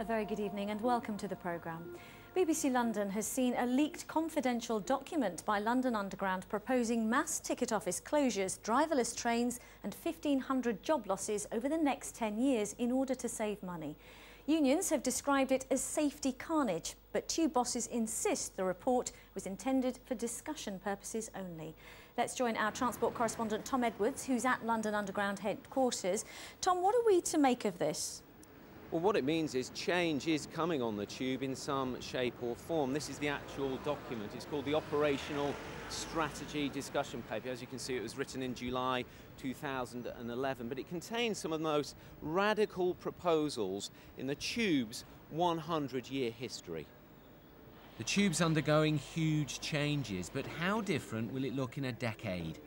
very good evening and welcome to the programme. BBC London has seen a leaked confidential document by London Underground proposing mass ticket office closures, driverless trains and 1,500 job losses over the next 10 years in order to save money. Unions have described it as safety carnage, but tube bosses insist the report was intended for discussion purposes only. Let's join our transport correspondent Tom Edwards, who's at London Underground headquarters. Tom, what are we to make of this? Well, what it means is change is coming on the tube in some shape or form. This is the actual document. It's called the Operational Strategy Discussion Paper. As you can see, it was written in July 2011, but it contains some of the most radical proposals in the tube's 100-year history. The tube's undergoing huge changes, but how different will it look in a decade?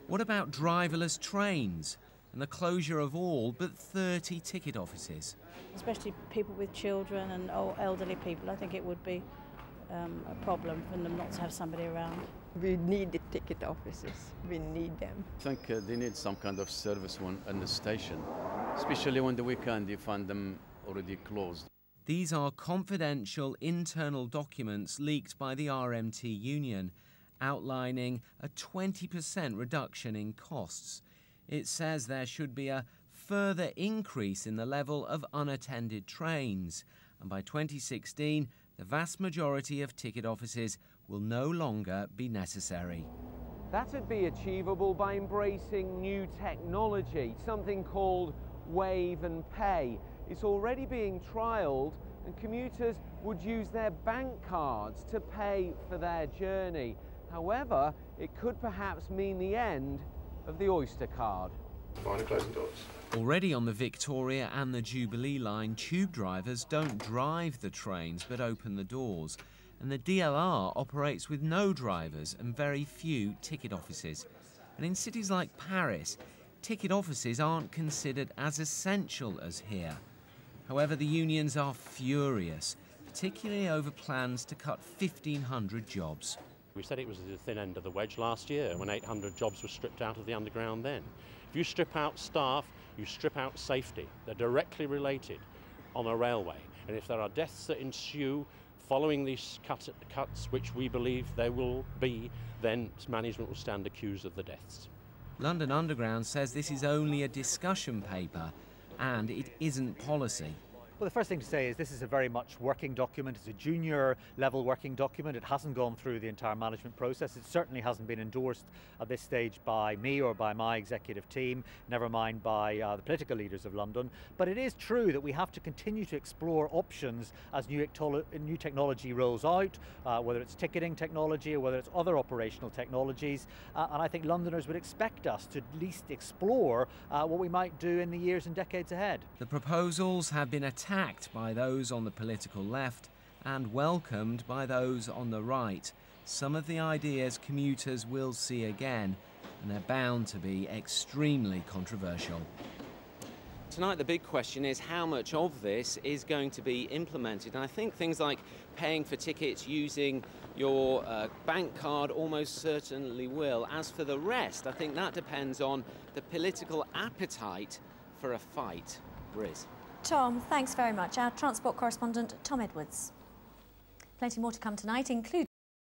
What about driverless trains and the closure of all but 30 ticket offices? Especially people with children and elderly people, I think it would be a problem for them not to have somebody around. We need the ticket offices, we need them. I think they need some kind of service one in the station, especially when the weekend you find them already closed. These are confidential internal documents leaked by the RMT union, outlining a 20% reduction in costs. It says there should be a further increase in the level of unattended trains, and by 2016, the vast majority of ticket offices will no longer be necessary. That would be achievable by embracing new technology, something called Wave and Pay. It's already being trialled, and commuters would use their bank cards to pay for their journey. However, it could perhaps mean the end of the Oyster card. Behind the closing doors. Already on the Victoria and the Jubilee line, tube drivers don't drive the trains but open the doors. And the DLR operates with no drivers and very few ticket offices. And in cities like Paris, ticket offices aren't considered as essential as here. However, the unions are furious, particularly over plans to cut 1,500 jobs. We said it was the thin end of the wedge last year when 800 jobs were stripped out of the underground then. If you strip out staff, you strip out safety. They're directly related on a railway. And if there are deaths that ensue following these cuts, which we believe there will be, then management will stand accused of the deaths. London Underground says this is only a discussion paper and it isn't policy. Well, the first thing to say is this is a very much working document. It's a junior level working document. It hasn't gone through the entire management process. It certainly hasn't been endorsed at this stage by me or by my executive team, never mind by the political leaders of London. But it is true that we have to continue to explore options as new technology rolls out, whether it's ticketing technology or whether it's other operational technologies. And I think Londoners would expect us to at least explore what we might do in the years and decades ahead. The proposals have been attacked by those on the political left and welcomed by those on the right. Some of the ideas commuters will see again, and they're bound to be extremely controversial. Tonight the big question is how much of this is going to be implemented, and I think things like paying for tickets using your bank card almost certainly will. As for the rest, I think that depends on the political appetite for a fight. Riz. Tom, thanks very much. Our transport correspondent Tom Edwards. Plenty more to come tonight, including